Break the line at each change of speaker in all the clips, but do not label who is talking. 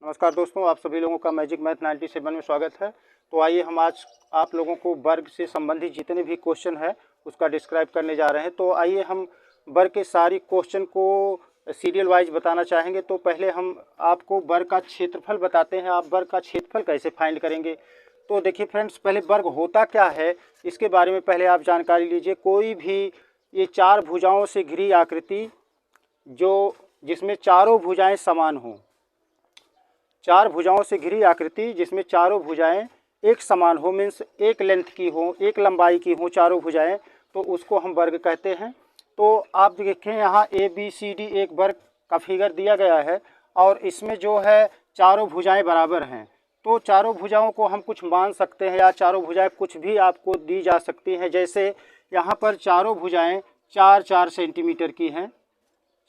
नमस्कार दोस्तों, आप सभी लोगों का मैजिक मैथ 97 में स्वागत है। तो आइए हम आज आप लोगों को वर्ग से संबंधित जितने भी क्वेश्चन है उसका डिस्क्राइब करने जा रहे हैं। तो आइए हम वर्ग के सारी क्वेश्चन को सीरियल वाइज बताना चाहेंगे। तो पहले हम आपको वर्ग का क्षेत्रफल बताते हैं। आप वर्ग का क्षेत्रफल कैसे फाइंड करेंगे? तो देखिए फ्रेंड्स, पहले वर्ग होता क्या है इसके बारे में पहले आप जानकारी लीजिए। कोई भी ये चार भुजाओं से घिरी आकृति जिसमें चारों भुजाएँ समान हों, चार भुजाओं से घिरी आकृति जिसमें चारों भुजाएं एक समान हो, मीन्स एक लेंथ की हो, एक लंबाई की हो चारों भुजाएं, तो उसको हम वर्ग कहते हैं। तो आप देखें यहाँ ABCD एक वर्ग का फिगर दिया गया है और इसमें जो है चारों भुजाएं बराबर हैं। तो चारों भुजाओं को हम कुछ मान सकते हैं या चारों भुजाएं कुछ भी आपको दी जा सकती हैं। जैसे यहाँ पर चारों भुजाएं 4-4 सेंटीमीटर की हैं,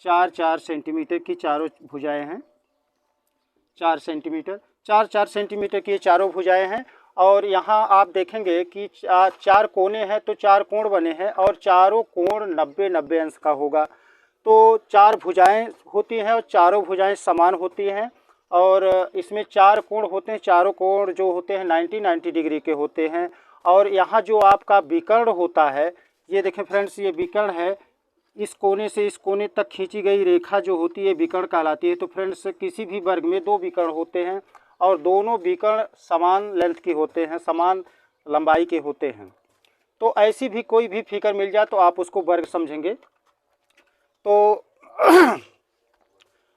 4-4 सेंटीमीटर की चारों भुजाएं हैं, 4 सेंटीमीटर की ये चारों भुजाएं हैं। और यहाँ आप देखेंगे कि चार कोने हैं, तो चार कोण बने हैं और चारों कोण 90-90 अंश का होगा। तो चार भुजाएं होती हैं और चारों भुजाएं समान होती हैं और इसमें चार कोण होते हैं, चारों कोण जो होते हैं 90-90 डिग्री के होते हैं। और यहाँ जो आपका विकर्ण होता है, ये देखें फ्रेंड्स, ये विकर्ण है, इस कोने से इस कोने तक खींची गई रेखा जो होती है विकर्ण कहलाती है। तो फ्रेंड्स, किसी भी वर्ग में दो विकर्ण होते हैं और दोनों विकर्ण समान लेंथ के होते हैं, समान लंबाई के होते हैं। तो ऐसी भी कोई भी फिगर मिल जाए तो आप उसको वर्ग समझेंगे। तो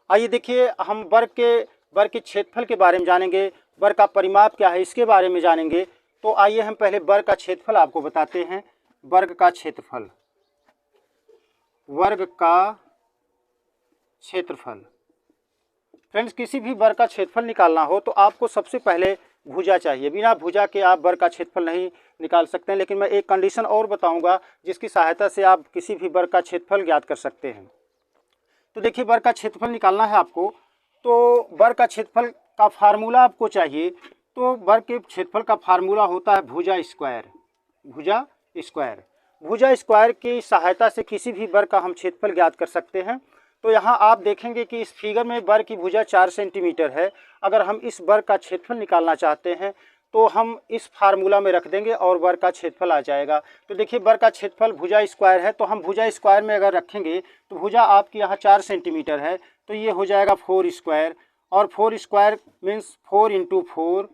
आइए देखिए, हम वर्ग के क्षेत्रफल के बारे में जानेंगे, वर्ग का परिमाप क्या है इसके बारे में जानेंगे। तो आइए हम पहले वर्ग का क्षेत्रफल आपको बताते हैं। वर्ग का क्षेत्रफल, वर्ग का क्षेत्रफल फ्रेंड्स, किसी भी वर्ग का क्षेत्रफल निकालना हो तो आपको सबसे पहले भुजा चाहिए। बिना भुजा के आप वर्ग का क्षेत्रफल नहीं निकाल सकते हैं। लेकिन मैं एक कंडीशन और बताऊंगा जिसकी सहायता से आप किसी भी वर्ग का क्षेत्रफल ज्ञात कर सकते हैं। तो देखिए, वर्ग का क्षेत्रफल निकालना है आपको, तो वर्ग का क्षेत्रफल का फार्मूला आपको चाहिए। तो वर्ग के क्षेत्रफल का फार्मूला होता है भुजा स्क्वायर। भुजा स्क्वायर, भुजा स्क्वायर की सहायता से किसी भी वर्ग का हम क्षेत्रफल ज्ञात कर सकते हैं। तो यहाँ आप देखेंगे कि इस फिगर में वर्ग की भुजा 4 सेंटीमीटर है। अगर हम इस वर्ग का क्षेत्रफल निकालना चाहते हैं तो हम इस फार्मूला में रख देंगे और वर्ग का क्षेत्रफल आ जाएगा। तो देखिए, वर्ग का क्षेत्रफल भुजा स्क्वायर है, तो हम भुजा स्क्वायर में अगर रखेंगे तो भुजा आपकी यहाँ 4 सेंटीमीटर है, तो ये हो जाएगा 4 स्क्वायर। और 4 स्क्वायर मीन्स 4 × 4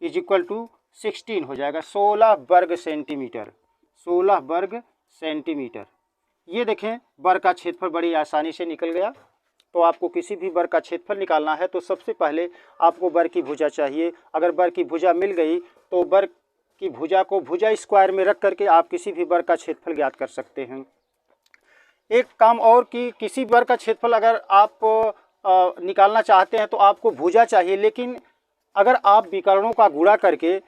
= 16 हो जाएगा, 16 वर्ग सेंटीमीटर, 16 वर्ग सेंटीमीटर। ये देखें, वर्ग का क्षेत्रफल बड़ी आसानी से निकल गया। तो आपको किसी भी वर्ग का क्षेत्रफल निकालना है तो सबसे पहले आपको वर्ग की भुजा चाहिए। अगर वर्ग की भुजा मिल गई तो वर्ग की भुजा को भुजा स्क्वायर में रख करके आप किसी भी वर्ग का क्षेत्रफल ज्ञात कर सकते हैं। एक काम और कि किसी वर्ग का क्षेत्रफल अगर आप निकालना चाहते हैं तो आपको भुजा चाहिए, लेकिन अगर आप विकर्णों का गुणा करके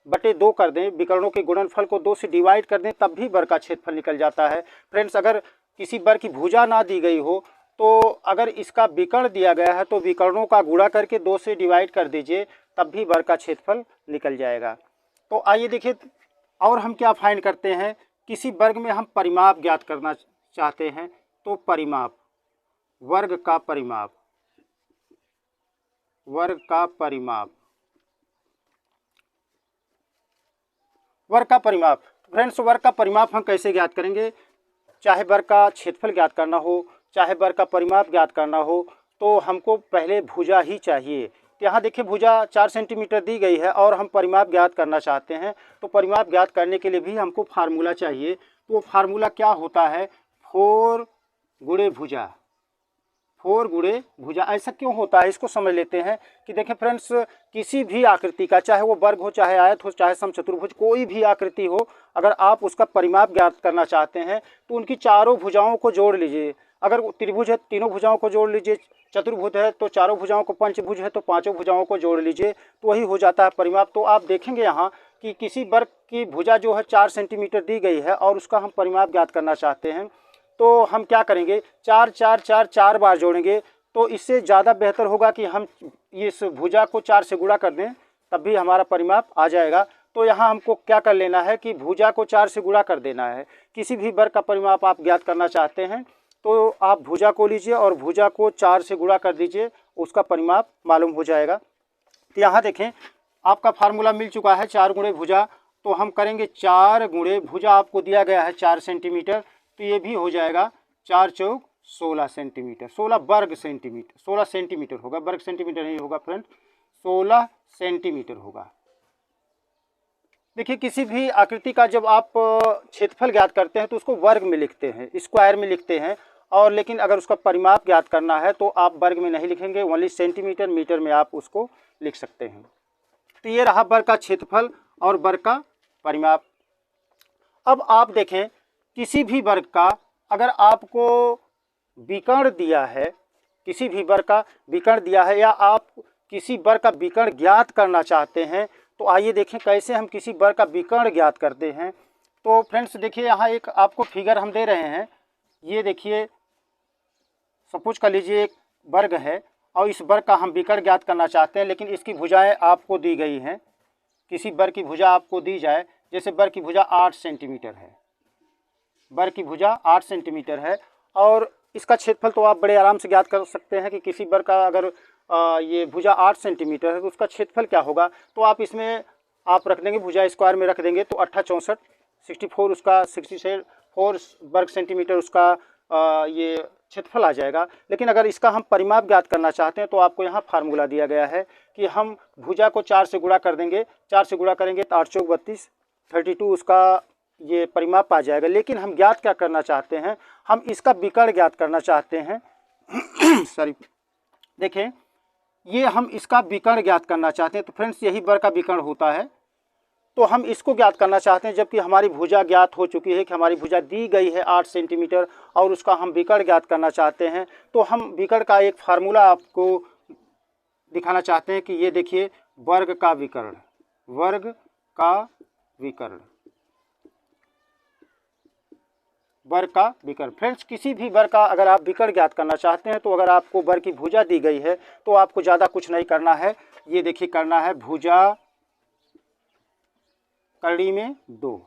बटे 2 कर दें, विकर्णों के गुणनफल को 2 से डिवाइड कर दें, तब भी वर्ग का क्षेत्रफल निकल जाता है। फ्रेंड्स, अगर किसी वर्ग की भुजा ना दी गई हो तो अगर इसका विकर्ण दिया गया है तो विकर्णों का गुणा करके 2 से डिवाइड कर दीजिए, तब भी वर्ग का क्षेत्रफल निकल जाएगा। तो आइए देखिए, और हम क्या फाइंड करते हैं, किसी वर्ग में हम परिमाप ज्ञात करना चाहते हैं। तो परिमाप, वर्ग का परिमाप, वर्ग का परिमाप, वर्ग का परिमाप। फ्रेंड्स, वर्ग का परिमाप हम कैसे ज्ञात करेंगे? चाहे वर्ग का क्षेत्रफल ज्ञात करना हो, चाहे वर्ग का परिमाप ज्ञात करना हो, तो हमको पहले भुजा ही चाहिए। तो यहाँ देखिए, भुजा 4 सेंटीमीटर दी गई है और हम परिमाप ज्ञात करना चाहते हैं। तो परिमाप ज्ञात करने के लिए भी हमको फार्मूला चाहिए। तो वो फार्मूला क्या होता है? 4 × भुजा, 4 × भुजा। ऐसा क्यों होता है इसको समझ लेते हैं। कि देखें फ्रेंड्स, किसी भी आकृति का, चाहे वो वर्ग हो, चाहे आयत हो, चाहे समचतुर्भुज, कोई भी आकृति हो, अगर आप उसका परिमाप ज्ञात करना चाहते हैं तो उनकी चारों भुजाओं को जोड़ लीजिए। अगर त्रिभुज है, तीनों भुजाओं को जोड़ लीजिए। चतुर्भुज है तो चारों भुजाओं को, पंचभुज है तो पांचों भुजाओं को जोड़ लीजिए, तो वही हो जाता है परिमाप। तो आप देखेंगे यहाँ कि किसी वर्ग की भुजा जो है 4 सेंटीमीटर दी गई है और उसका हम परिमाप ज्ञात करना चाहते हैं, तो हम क्या करेंगे? 4 बार जोड़ेंगे। तो इससे ज़्यादा बेहतर होगा कि हम इस भुजा को 4 से गुणा कर दें, तब भी हमारा परिमाप आ जाएगा। तो यहाँ हमको क्या कर लेना है कि भुजा को 4 से गुणा कर देना है। किसी भी वर्ग का परिमाप आप ज्ञात करना चाहते हैं तो आप भुजा को लीजिए और भुजा को 4 से गुणा कर दीजिए, उसका परिमाप मालूम हो जाएगा। तो यहाँ देखें आपका फार्मूला मिल चुका है 4 गुणे भुजा, तो हम करेंगे 4 गुणे भुजा, आपको दिया गया है 4 सेंटीमीटर, तो ये भी हो जाएगा 4 चौक 16 सेंटीमीटर, 16 वर्ग सेंटीमीटर, 16 सेंटीमीटर होगा, वर्ग सेंटीमीटर नहीं होगा फ्रेंड, 16 सेंटीमीटर होगा। देखिए किसी भी आकृति का जब आप क्षेत्रफल ज्ञात करते हैं तो उसको वर्ग में लिखते हैं, स्क्वायर में लिखते हैं, और लेकिन अगर उसका परिमाप ज्ञात करना है तो आप वर्ग में नहीं लिखेंगे, ओनली सेंटीमीटर मीटर में आप उसको लिख सकते हैं। तो ये रहा वर्ग का क्षेत्रफल और वर्ग का परिमाप। अब आप देखें किसी भी वर्ग का अगर आपको विकर्ण दिया है, किसी भी वर्ग का विकर्ण दिया है या आप किसी वर्ग का विकर्ण ज्ञात करना चाहते हैं, तो आइए देखें कैसे हम किसी वर्ग का विकर्ण ज्ञात करते हैं। तो फ्रेंड्स देखिए यहाँ एक आपको फिगर हम दे रहे हैं, ये देखिए सपोज कर लीजिए एक वर्ग है और इस वर्ग का हम विकर्ण ज्ञात करना चाहते हैं, लेकिन इसकी भुजाएं आपको दी गई हैं, किसी वर्ग की भुजा आपको दी जाए, जैसे वर्ग की भुजा 8 सेंटीमीटर है, वर्ग की भुजा 8 सेंटीमीटर है और इसका क्षेत्रफल तो आप बड़े आराम से ज्ञात कर सकते हैं कि किसी वर्ग का अगर ये भुजा 8 सेंटीमीटर है तो उसका क्षेत्रफल क्या होगा। तो आप इसमें आप रख देंगे, भुजा स्क्वायर में रख देंगे तो 8 64 64 उसका 64 वर्ग सेंटीमीटर उसका ये क्षेत्रफल आ जाएगा। लेकिन अगर इसका हम परिमाप ज्ञात करना चाहते हैं तो आपको यहाँ फार्मूला दिया गया है कि हम भुजा को 4 से गुणा कर देंगे, 4 से गुणा करेंगे तो 8 चौक 32 32 उसका ये परिमाप आ जाएगा। लेकिन हम ज्ञात क्या करना चाहते हैं, हम इसका विकर्ण ज्ञात करना चाहते हैं सॉरी देखें ये हम इसका विकर्ण ज्ञात करना चाहते हैं। तो फ्रेंड्स यही वर्ग का विकर्ण होता है, तो हम इसको ज्ञात करना चाहते हैं जबकि हमारी भुजा ज्ञात हो चुकी है कि हमारी भुजा दी गई है 8 सेंटीमीटर और उसका हम विकर्ण ज्ञात करना चाहते हैं। तो हम विकर्ण का एक फार्मूला आपको दिखाना चाहते हैं कि ये देखिए वर्ग का विकर्ण, वर्ग का विकर्ण, वर्ग का विकर्ण। फ्रेंड्स किसी भी वर्ग का अगर आप विकर्ण ज्ञात करना चाहते हैं तो अगर आपको वर्ग की भुजा दी गई है तो आपको ज़्यादा कुछ नहीं करना है, ये देखिए करना है भुजा कड़ी में 2।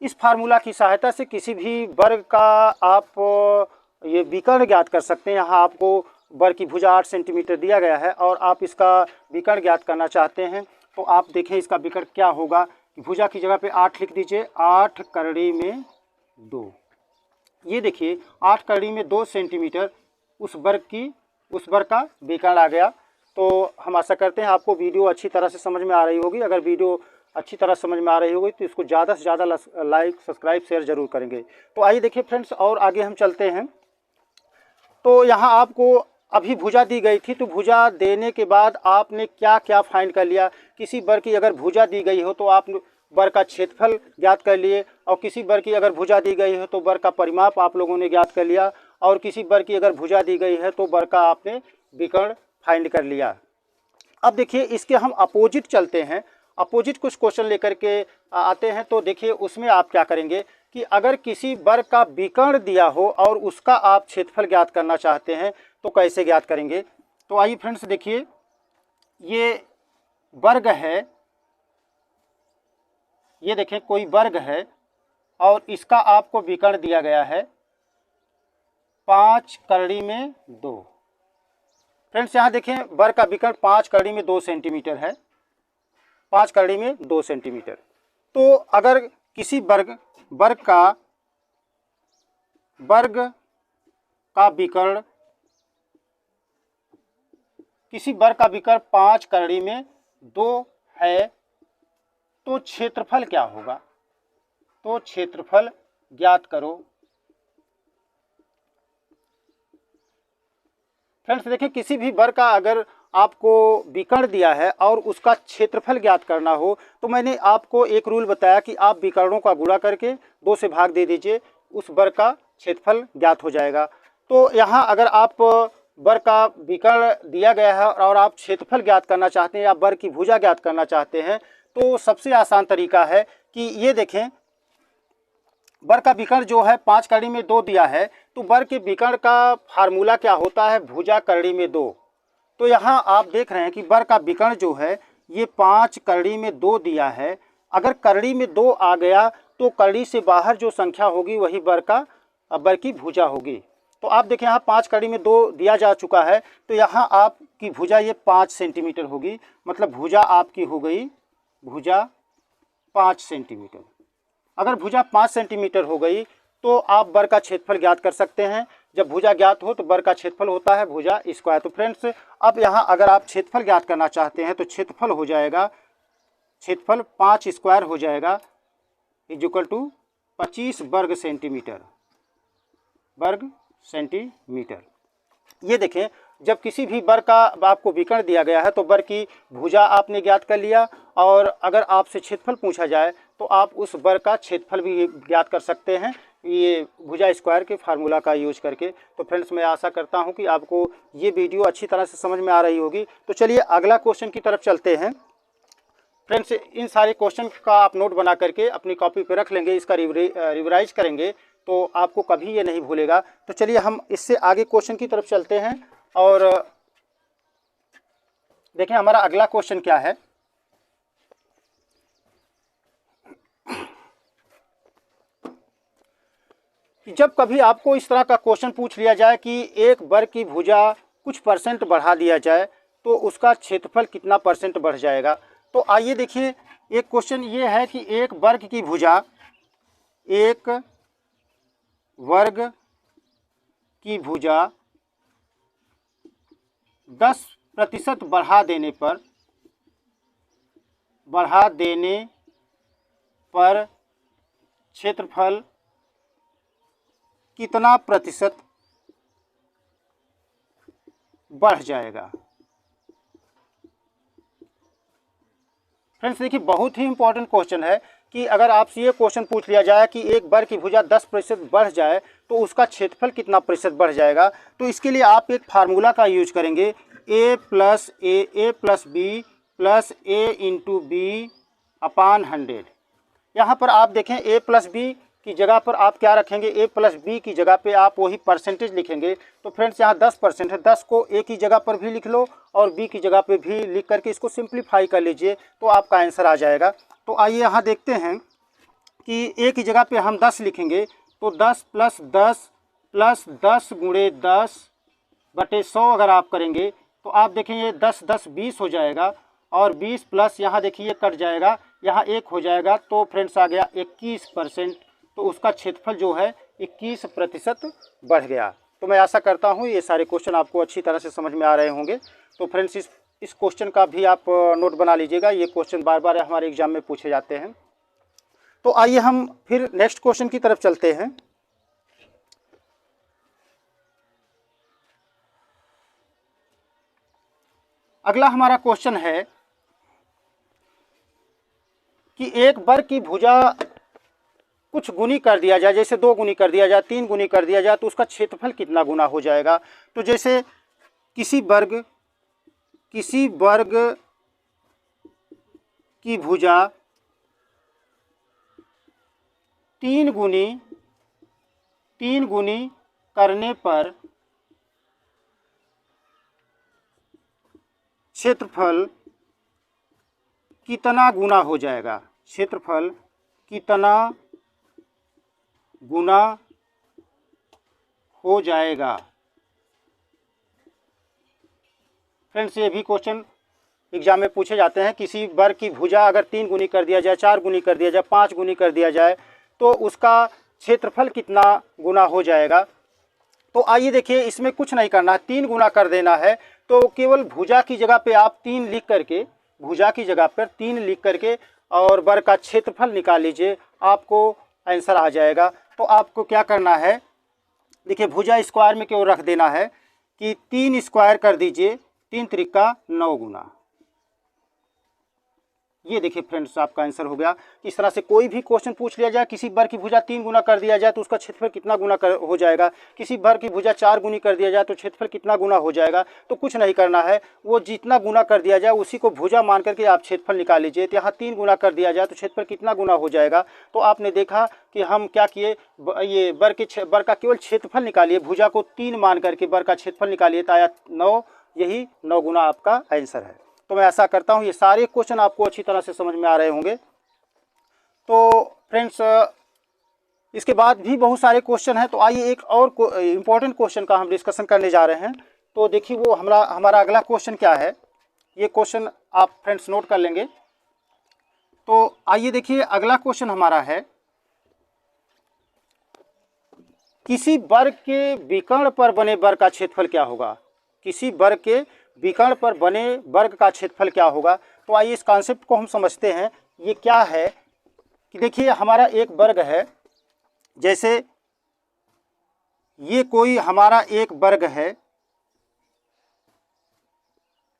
इस फार्मूला की सहायता से किसी भी वर्ग का आप ये विकर्ण ज्ञात कर सकते हैं। यहाँ आपको वर्ग की भुजा 8 सेंटीमीटर दिया गया है और आप इसका विकर्ण ज्ञात करना चाहते हैं, तो आप देखें इसका विकर्ण क्या होगा। भुजा की जगह पे 8 लिख दीजिए, 8 कड़ी में 2। ये देखिए 8 कड़ी में 2 सेंटीमीटर उस वर्ग का विकर्ण आ गया। तो हम आशा करते हैं आपको वीडियो अच्छी तरह से समझ में आ रही होगी। अगर वीडियो अच्छी तरह समझ में आ रही होगी तो इसको ज़्यादा से ज़्यादा लाइक सब्सक्राइब शेयर ज़रूर करेंगे। तो आइए देखिए फ्रेंड्स और आगे हम चलते हैं। तो यहाँ आपको अभी भुजा दी गई थी, तो भुजा देने के बाद आपने क्या क्या फाइंड कर लिया। किसी वर्ग की अगर भुजा दी गई हो तो आप वर्ग का क्षेत्रफल ज्ञात कर लिए, और किसी वर्ग की अगर भुजा दी गई है तो वर्ग का परिमाप आप लोगों ने ज्ञात कर लिया, और किसी वर्ग की अगर भुजा दी गई है तो वर्ग का आपने विकर्ण फाइंड कर लिया। अब देखिए इसके हम अपोजिट चलते हैं, अपोजिट कुछ क्वेश्चन लेकर के आते हैं। तो देखिए उसमें आप क्या करेंगे कि अगर किसी वर्ग का विकर्ण दिया हो और उसका आप क्षेत्रफल ज्ञात करना चाहते हैं तो कैसे ज्ञात करेंगे। तो आइए फ्रेंड्स देखिए ये वर्ग है, ये देखें कोई वर्ग है और इसका आपको विकर्ण दिया गया है 5 कड़ी में 2। फ्रेंड्स यहाँ देखें वर्ग का विकर्ण 5 कड़ी में 2 सेंटीमीटर है, 5 कड़ी में 2 सेंटीमीटर। तो अगर किसी वर्ग का विकर्ण किसी वर्ग का विकर्ण 5 कड़ी में 2 है तो क्षेत्रफल क्या होगा। तो क्षेत्रफल ज्ञात करो। फ्रेंड्स देखिए किसी भी वर्ग का अगर आपको विकर्ण दिया है और उसका क्षेत्रफल ज्ञात करना हो तो मैंने आपको एक रूल बताया कि आप विकर्णों का गुणा करके 2 से भाग दे दीजिए, उस वर्ग का क्षेत्रफल ज्ञात हो जाएगा। तो यहाँ अगर आप वर्ग का विकर्ण दिया गया है और आप क्षेत्रफल ज्ञात करना चाहते हैं या वर्ग की भुजा ज्ञात करना चाहते हैं तो सबसे आसान तरीका है कि ये देखें वर्ग का विकर्ण जो है 5 कड़ी में 2 दिया है, तो वर्ग के विकर्ण का फार्मूला क्या होता है, भुजा कड़ी में 2। तो यहाँ आप देख रहे हैं कि वर्ग का विकर्ण जो है ये 5 कड़ी में 2 दिया है। अगर कड़ी में 2 आ गया तो कड़ी से बाहर जो संख्या होगी वही वर्ग का बर की भुजा होगी। तो आप देखें यहाँ 5 कड़ी में 2 दिया जा चुका है, तो यहाँ आपकी भुजा ये 5 सेंटीमीटर होगी, मतलब भुजा आपकी हो गई भुजा 5 सेंटीमीटर। अगर भुजा 5 सेंटीमीटर हो गई तो आप बर का क्षेत्रफल ज्ञात कर सकते हैं। जब भुजा ज्ञात हो तो बर का क्षेत्रफल होता है भुजा स्क्वायर। तो फ्रेंड्स अब यहाँ अगर आप क्षेत्रफल ज्ञात करना चाहते हैं तो क्षेत्रफल हो जाएगा, क्षेत्रफल 5 स्क्वायर हो जाएगा इक्वल टू 25 वर्ग सेंटीमीटर। ये देखें, जब किसी भी बर का आपको विकर्ण दिया गया है तो बर की भुजा आपने ज्ञात कर लिया, और अगर आपसे क्षेत्रफल पूछा जाए तो आप उस बर का क्षेत्रफल भी ज्ञात कर सकते हैं, ये भुजा स्क्वायर के फार्मूला का यूज करके। तो फ्रेंड्स मैं आशा करता हूं कि आपको ये वीडियो अच्छी तरह से समझ में आ रही होगी। तो चलिए अगला क्वेश्चन की तरफ चलते हैं। फ्रेंड्स इन सारे क्वेश्चन का आप नोट बना करके अपनी कॉपी पे रख लेंगे, इसका रिवराइज करेंगे तो आपको कभी ये नहीं भूलेगा। तो चलिए हम इससे आगे क्वेश्चन की तरफ चलते हैं और देखें हमारा अगला क्वेश्चन क्या है। जब कभी आपको इस तरह का क्वेश्चन पूछ लिया जाए कि एक बर की भुजा कुछ परसेंट बढ़ा दिया जाए तो उसका क्षेत्रफल कितना परसेंट बढ़ जाएगा। तो आइए देखिए, एक क्वेश्चन ये है कि एक वर्ग की भुजा, एक वर्ग की भुजा 10% बढ़ा देने पर क्षेत्रफल कितना प्रतिशत बढ़ जाएगा। फ्रेंड्स देखिए, बहुत ही इंपॉर्टेंट क्वेश्चन है कि अगर आपसे ये क्वेश्चन पूछ लिया जाए कि एक बर की भुजा 10% बढ़ जाए तो उसका क्षेत्रफल कितना प्रतिशत बढ़ जाएगा। तो इसके लिए आप एक फार्मूला का यूज करेंगे, a plus b plus a into b upon 100। यहाँ पर आप देखें a प्लस बी की जगह पर आप क्या रखेंगे, a प्लस बी की जगह पे आप वही परसेंटेज लिखेंगे। तो फ्रेंड्स यहाँ 10% है, 10 को a की जगह पर भी लिख लो और b की जगह पे भी लिख करके इसको सिंप्लीफाई कर लीजिए तो आपका आंसर आ जाएगा। तो आइए यहाँ देखते हैं कि a की जगह पे हम 10 लिखेंगे, तो 10 प्लस 10 गुणे 10 बटे 100 अगर आप करेंगे तो आप देखें ये 10 10 20 हो जाएगा, और 20 प्लस यहाँ देखिए ये कट जाएगा, यहाँ 1 हो जाएगा, तो फ्रेंड्स आ गया 21%। तो उसका क्षेत्रफल जो है 21% बढ़ गया। तो मैं आशा करता हूँ ये सारे क्वेश्चन आपको अच्छी तरह से समझ में आ रहे होंगे। तो फ्रेंड्स इस क्वेश्चन का भी आप नोट बना लीजिएगा, ये क्वेश्चन बार बार हमारे एग्जाम में पूछे जाते हैं। तो आइए हम फिर नेक्स्ट क्वेश्चन की तरफ चलते हैं। अगला हमारा क्वेश्चन है कि एक बर की भुजा कुछ गुनी कर दिया जाए, जैसे 2 गुनी कर दिया जाए, 3 गुनी कर दिया जाए तो उसका क्षेत्रफल कितना गुना हो जाएगा। तो जैसे किसी वर्ग की भुजा 3 गुनी करने पर क्षेत्रफल कितना गुना हो जाएगा, क्षेत्रफल कितना गुना हो जाएगा। फ्रेंड्स ये भी क्वेश्चन एग्जाम में पूछे जाते हैं। किसी वर्ग की भुजा अगर 3 गुनी कर दिया जाए, 4 गुनी कर दिया जाए, 5 गुनी कर दिया जाए तो उसका क्षेत्रफल कितना गुना हो जाएगा। तो आइए देखिए, इसमें कुछ नहीं करना है, 3 गुना कर देना है। तो केवल भुजा की जगह पे आप 3 लिख करके, भुजा की जगह पर 3 लिख करके और वर्ग का क्षेत्रफल निकाल लीजिए, आपको आंसर आ जाएगा। तो आपको क्या करना है, देखिए भुजा स्क्वायर में केवल रख देना है कि 3 स्क्वायर कर दीजिए, 3 त्रिका 9 गुना। ये देखिए फ्रेंड्स आपका आंसर हो गया। इस तरह से कोई भी क्वेश्चन पूछ लिया जाए, किसी बर की भुजा 3 गुना कर दिया जाए तो उसका क्षेत्रफल कितना गुना हो जाएगा, किसी बर की भुजा 4 गुनी कर दिया जाए तो क्षेत्रफल कितना गुना हो जाएगा। तो कुछ नहीं करना है, वो जितना गुना कर दिया जाए उसी को भुजा मान करके आप क्षेत्रफल निकाल लीजिए। तो यहाँ 3 गुना कर दिया जाए तो क्षेत्रफल कितना गुना हो जाएगा। तो आपने देखा कि हम क्या किए, ये बर का केवल क्षेत्रफल निकालिए, भुजा को 3 मान करके बर का क्षेत्रफल निकालिए तो आया 9, यही 9 गुना आपका आंसर है। तो मैं ऐसा करता हूँ ये सारे क्वेश्चन आपको अच्छी तरह से समझ में आ रहे होंगे। तो फ्रेंड्स इसके बाद भी बहुत सारे क्वेश्चन हैं। तो आइए एक और इम्पोर्टेंट क्वेश्चन का हम डिस्कशन करने जा रहे हैं। तो देखिए वो हमारा अगला क्वेश्चन क्या है, ये क्वेश्चन आप फ्रेंड्स नोट कर लेंगे। तो आइए देखिए अगला क्वेश्चन हमारा है, किसी वर्ग के विकर्ण पर बने वर्ग का क्षेत्रफल क्या होगा। किसी वर्ग के विकर्ण पर बने वर्ग का क्षेत्रफल क्या होगा। तो आइए इस कॉन्सेप्ट को हम समझते हैं। ये क्या है कि देखिए हमारा एक वर्ग है, जैसे ये कोई हमारा एक वर्ग है,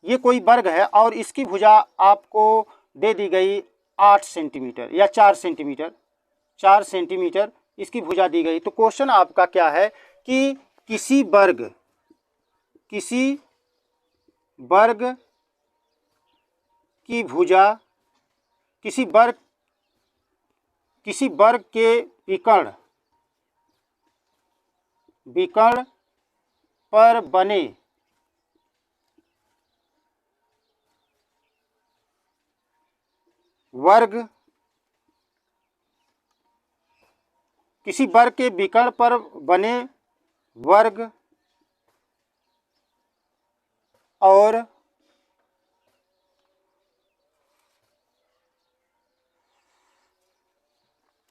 ये कोई वर्ग है और इसकी भुजा आपको दे दी गई 8 सेंटीमीटर या 4 सेंटीमीटर, 4 सेंटीमीटर इसकी भुजा दी गई। तो क्वेश्चन आपका क्या है कि किसी वर्ग की भुजा, किसी वर्ग के विकर्ण पर बने वर्ग, किसी वर्ग के विकर्ण पर बने वर्ग और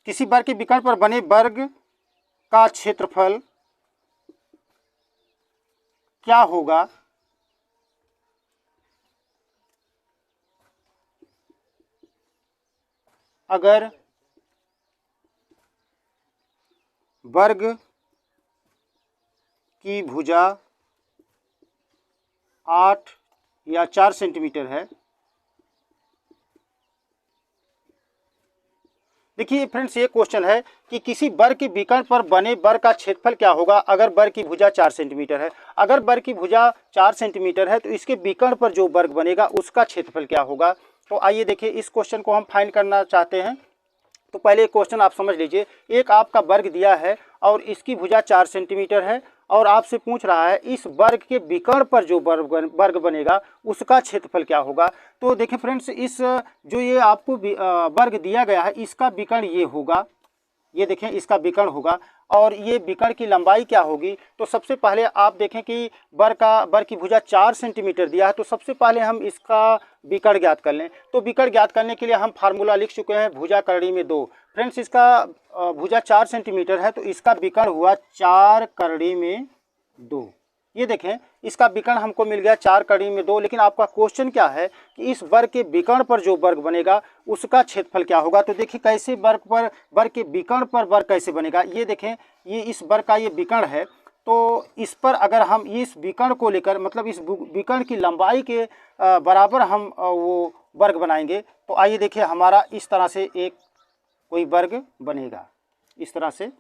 किसी वर्ग के विकर्ण पर बने वर्ग का क्षेत्रफल क्या होगा अगर वर्ग की भुजा 8 या 4 सेंटीमीटर है। देखिए फ्रेंड्स ये क्वेश्चन है कि किसी वर्ग के विकर्ण पर बने वर्ग का क्षेत्रफल क्या होगा अगर वर्ग की भुजा 4 सेंटीमीटर है। अगर वर्ग की भुजा 4 सेंटीमीटर है तो इसके विकर्ण पर जो वर्ग बनेगा उसका क्षेत्रफल क्या होगा। तो आइए देखिए इस क्वेश्चन को हम फाइंड करना चाहते हैं। तो पहले एक क्वेश्चन आप समझ लीजिए, एक आपका वर्ग दिया है और इसकी भुजा 4 सेंटीमीटर है और आपसे पूछ रहा है इस वर्ग के विकर्ण पर जो वर्ग बनेगा उसका क्षेत्रफल क्या होगा। तो देखिए फ्रेंड्स इस जो ये आपको वर्ग दिया गया है इसका विकर्ण ये होगा, ये देखें इसका विकर्ण होगा और ये विकर्ण की लंबाई क्या होगी। तो सबसे पहले आप देखें कि वर्ग की भुजा 4 सेंटीमीटर दिया है, तो सबसे पहले हम इसका विकर्ण ज्ञात कर लें। तो विकर्ण ज्ञात करने के लिए हम फार्मूला लिख चुके हैं, भुजा करड़ी में 2। फ्रेंड्स इसका भुजा 4 सेंटीमीटर है तो इसका विकर्ण हुआ 4 करड़ी में 2। ये देखें इसका विकर्ण हमको मिल गया 4 करड़ी में 2। लेकिन आपका क्वेश्चन क्या है कि इस वर्ग के विकर्ण पर जो वर्ग बनेगा उसका क्षेत्रफल क्या होगा। तो देखिए कैसे वर्ग के विकर्ण पर वर्ग कैसे बनेगा। ये देखें ये इस वर्ग का ये विकर्ण है, तो इस पर अगर हम इस विकर्ण को लेकर मतलब इस विकर्ण की लंबाई के बराबर हम वो वर्ग बनाएंगे। तो आइए देखिए हमारा इस तरह से एक कोई वर्ग बनेगा, इस तरह से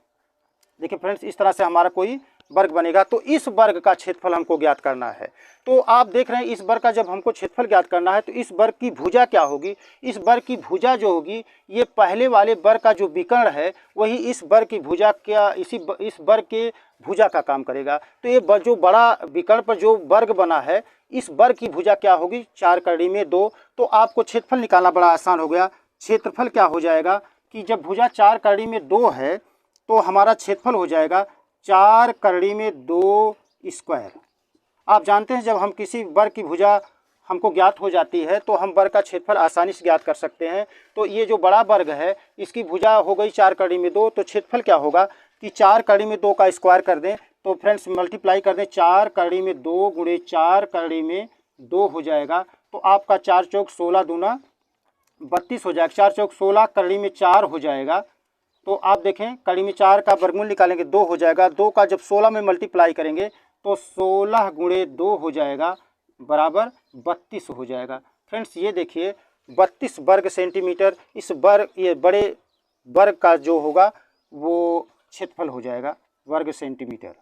देखिए फ्रेंड्स इस तरह से हमारा कोई वर्ग बनेगा। तो इस वर्ग का क्षेत्रफल हमको ज्ञात करना है। तो आप देख रहे हैं इस वर्ग का जब हमको क्षेत्रफल ज्ञात करना है तो इस वर्ग की भुजा क्या होगी। इस वर्ग की भुजा जो होगी ये पहले वाले वर्ग का जो विकर्ण है वही इस वर्ग की भुजा क्या इस वर्ग के भुजा का काम करेगा। तो ये जो बड़ा विकर्ण पर जो वर्ग बना है इस वर्ग की भुजा क्या होगी 4 करड़ी में 2। तो आपको क्षेत्रफल निकालना बड़ा आसान हो गया। क्षेत्रफल क्या हो जाएगा कि जब भुजा 4 करड़ी में 2 है तो हमारा क्षेत्रफल हो जाएगा 4 करड़ी में 2 स्क्वायर। आप जानते हैं जब हम किसी वर्ग की भुजा हमको ज्ञात हो जाती है तो हम वर्ग का क्षेत्रफल आसानी से ज्ञात कर सकते हैं। तो ये जो बड़ा वर्ग है इसकी भुजा हो गई 4 करड़ी में 2, तो क्षेत्रफल क्या होगा कि 4 करड़ी में 2 का स्क्वायर कर दें। तो फ्रेंड्स मल्टीप्लाई कर दें, 4 करड़ी में 2 गुणे 4 करड़ी में 2 हो जाएगा। तो आपका 4 चौक 16 दूना 32 हो जाएगा। 4 चौक 16 करड़ी में 4 हो जाएगा। तो आप देखें कड़ी में 4 का वर्गमूल निकालेंगे 2 हो जाएगा। 2 का जब 16 में मल्टीप्लाई करेंगे तो 16 गुणे 2 हो जाएगा बराबर 32 हो जाएगा। फ्रेंड्स ये देखिए 32 वर्ग सेंटीमीटर इस ये बड़े वर्ग का जो होगा वो क्षेत्रफल हो जाएगा वर्ग सेंटीमीटर।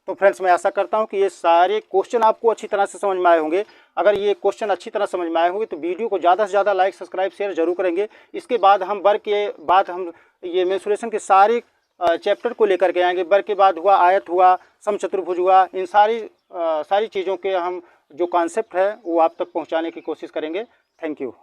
तो फ्रेंड्स मैं आशा करता हूं कि ये सारे क्वेश्चन आपको अच्छी तरह से समझ में आए होंगे। अगर ये क्वेश्चन अच्छी तरह समझ में आए होंगे तो वीडियो को ज़्यादा से ज़्यादा लाइक सब्सक्राइब शेयर जरूर करेंगे। इसके बाद हम वर्ग के बाद हम ये मेंसुरेशन के सारे चैप्टर को लेकर के आएंगे। वर्ग के बाद हुआ आयत हुआ, समचतुर्भुज हुआ, इन सारी चीज़ों के हम जो कॉन्सेप्ट है वो आप तक पहुँचाने की कोशिश करेंगे। Thank you.